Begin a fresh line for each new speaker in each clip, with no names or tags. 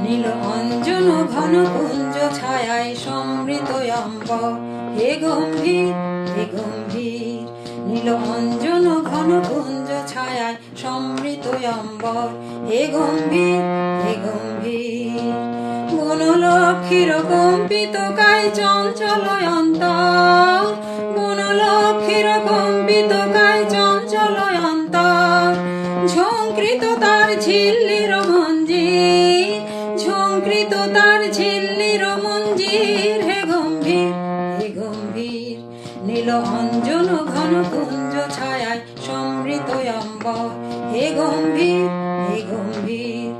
নীল অঞ্জন ঘন কুঞ্জ ছায়ায় সমৃত অম্বর, হে গম্ভীর হে গম্ভীর। নীল অঞ্জন ঘন কুঞ্জ ছায়ায় সমৃত অম্বর, হে গম্ভীর হে গম্ভীর। বনলক্ষীর কম্পিত কায় চঞ্চল অন্তর, বনলক্ষীর কম্পিত কায় চঞ্চল অন্তর। ঝঙ্কৃত তার ঝিল্লির মঞ্জির, ঝঙ্কৃত তার ঝিল্লির মঞ্জির, হে গম্ভীর হে গম্ভীর। নীল অঞ্জন ঘন কুঞ্জ ছায়ায় সমৃত অম্বর, হে গম্ভীর হে গম্ভীর।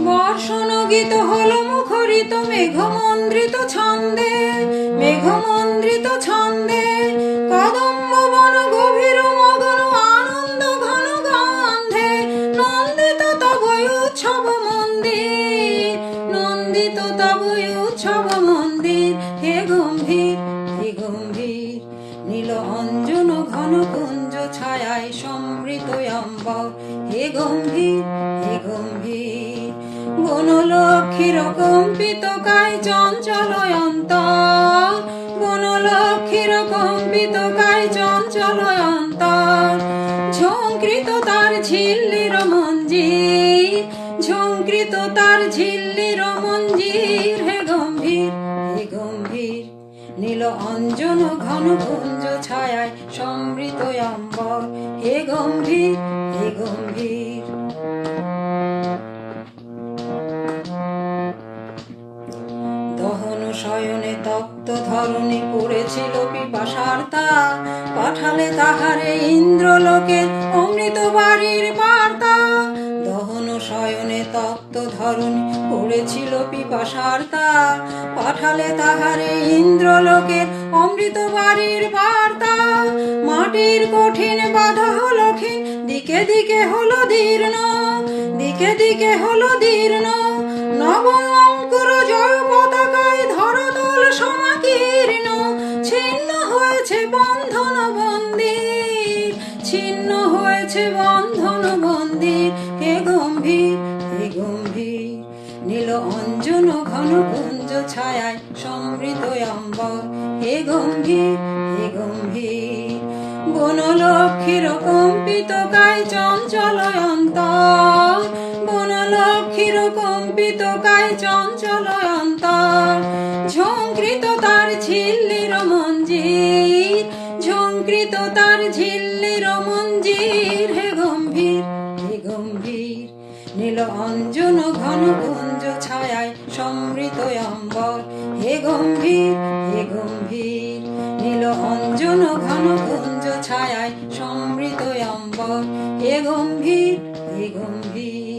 বর্ষণ গীত হলো মুখরিত মেঘমন্দ্রিত ছন্দে, মেঘমন্দ্রিত ছন্দে। কদম্ব বন গভীর মগন আনন্দ ঘন গন্ধে, নন্দিত তবই উৎসব মন্দির, নন্দিত তবই উৎসব মন্দির, হে গম্ভীর হে গম্ভীর। নীল অঞ্জন ঘন কুঞ্জ ছায়ায় সমৃত অম্বর, হে গম্ভীর হে গম্ভীর। বনলক্ষীর কম্পিত কায় চঞ্চল অন্তর, বনলক্ষীর কম্পিত কায় চঞ্চল অন্তর। ঝঙ্কৃত তার ঝিল্লির মঞ্জির, ঝঙ্কৃত তার ঝিল্লির মঞ্জির, হে গম্ভীর হে গম্ভীর। নীল অঞ্জন ঘন কুঞ্জ ছায়ায় সমৃত অম্বর, হে গম্ভীর হে গম্ভীর। দহন শয়নে তপ্ত ধরণী পড়েছিল পিপাসার তা, পাঠালে তাহারে ইন্দ্রলোকে অমৃত বাড়ির বার্তা। দহন শয়নে তপ্ত ধরণী পড়েছিল পিপাসার তা, পাঠালে তাহারে ইন্দ্রলোকে অমৃত বাড়ির বার্তা। মাটির কঠিন বাধা হলো ক্ষীণ, দিকে দিকে হলো দীর্ণ, দিকে দিকে হলো দীর্ণ। নব অঙ্কুর জয় পতাকায় ধরতল সমাকীর্ণ, ছিন্ন হয়েছে বন্ধন বন্দির, ছিন্ন হয়েছে বন্ধন বন্দির, হে গম্ভীর হে গম্ভীর। নীল অঞ্জন ঘন কুঞ্জ ছায়ায় সমৃত অম্বর, হে গম্ভীর হে গম্ভীর। বনলক্ষীর কম্পিত কায় চঞ্চল অন্তর, বনলক্ষীর কম্পিত কায় চঞ্চল অন্তর। ঝঙ্কৃত তার ঝিল্লির মঞ্জির, ঝঙ্কৃত তার ঝিল্লির মঞ্জির, হে গম্ভীর হে গম্ভীর। নীল অঞ্জন ঘন কুঞ্জ ছায়ায় সমৃত অম্বর, হে গম্ভীর হে গম্ভীর। নীল অঞ্জন ঘন কুঞ্জ ছায়ায় সমৃত অম্বর, হে গম্ভীর হে গম্ভীর।